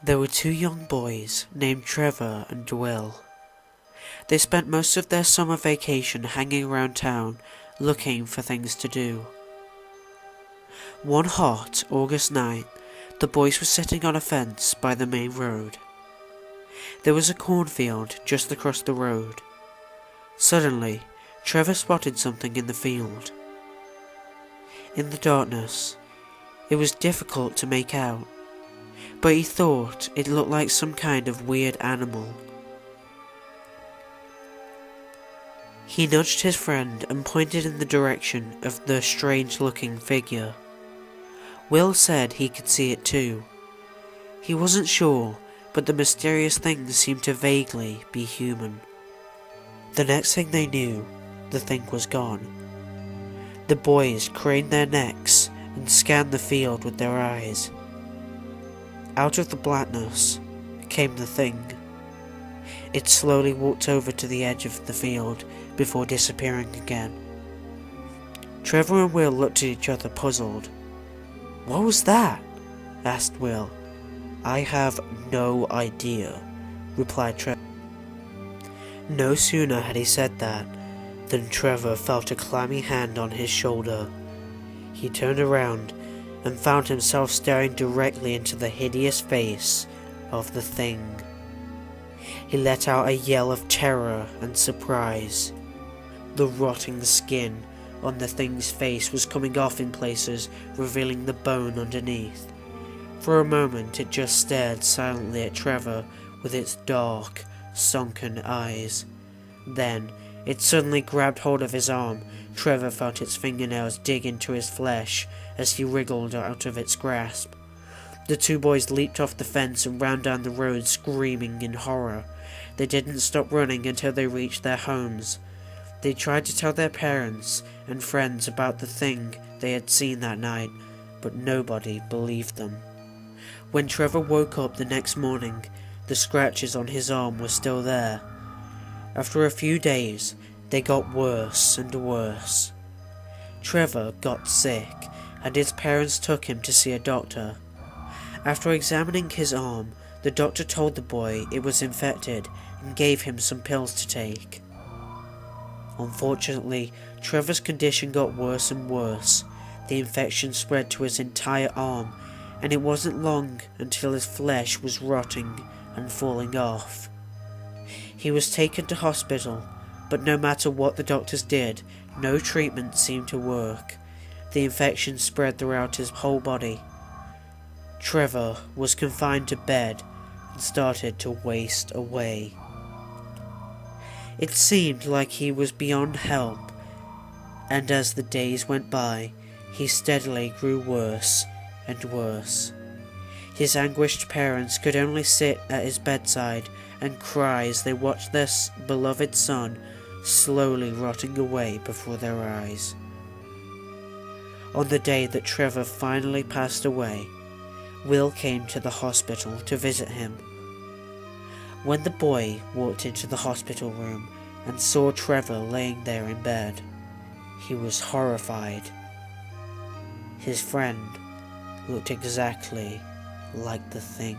There were two young boys named Trevor and Will. They spent most of their summer vacation hanging around town looking for things to do. One hot August night, the boys were sitting on a fence by the main road. There was a cornfield just across the road. Suddenly, Trevor spotted something in the field. In the darkness, it was difficult to make out, but he thought it looked like some kind of weird animal. He nudged his friend and pointed in the direction of the strange-looking figure. Will said he could see it too. He wasn't sure, but the mysterious thing seemed to vaguely be human. The next thing they knew, the thing was gone. The boys craned their necks and scanned the field with their eyes. Out of the blackness came the thing. It slowly walked over to the edge of the field before disappearing again. Trevor and Will looked at each other puzzled. "What was that?" asked Will. "I have no idea," replied Trevor. No sooner had he said that than Trevor felt a clammy hand on his shoulder. He turned around and found himself staring directly into the hideous face of the thing. He let out a yell of terror and surprise. The rotting skin on the thing's face was coming off in places, revealing the bone underneath. For a moment it just stared silently at Trevor with its dark, sunken eyes. Then it suddenly grabbed hold of his arm. Trevor felt its fingernails dig into his flesh as he wriggled out of its grasp. The two boys leaped off the fence and ran down the road screaming in horror. They didn't stop running until they reached their homes. They tried to tell their parents and friends about the thing they had seen that night, but nobody believed them. When Trevor woke up the next morning, the scratches on his arm were still there. After a few days, they got worse and worse. Trevor got sick, and his parents took him to see a doctor. After examining his arm, the doctor told the boy it was infected and gave him some pills to take. Unfortunately, Trevor's condition got worse and worse. The infection spread to his entire arm, and it wasn't long until his flesh was rotting and falling off. He was taken to hospital, but no matter what the doctors did, no treatment seemed to work. The infection spread throughout his whole body. Trevor was confined to bed and started to waste away. It seemed like he was beyond help, and as the days went by, he steadily grew worse and worse. His anguished parents could only sit at his bedside and cry as they watched their beloved son slowly rotting away before their eyes. On the day that Trevor finally passed away, Will came to the hospital to visit him. When the boy walked into the hospital room and saw Trevor laying there in bed, he was horrified. His friend looked exactly like the thing.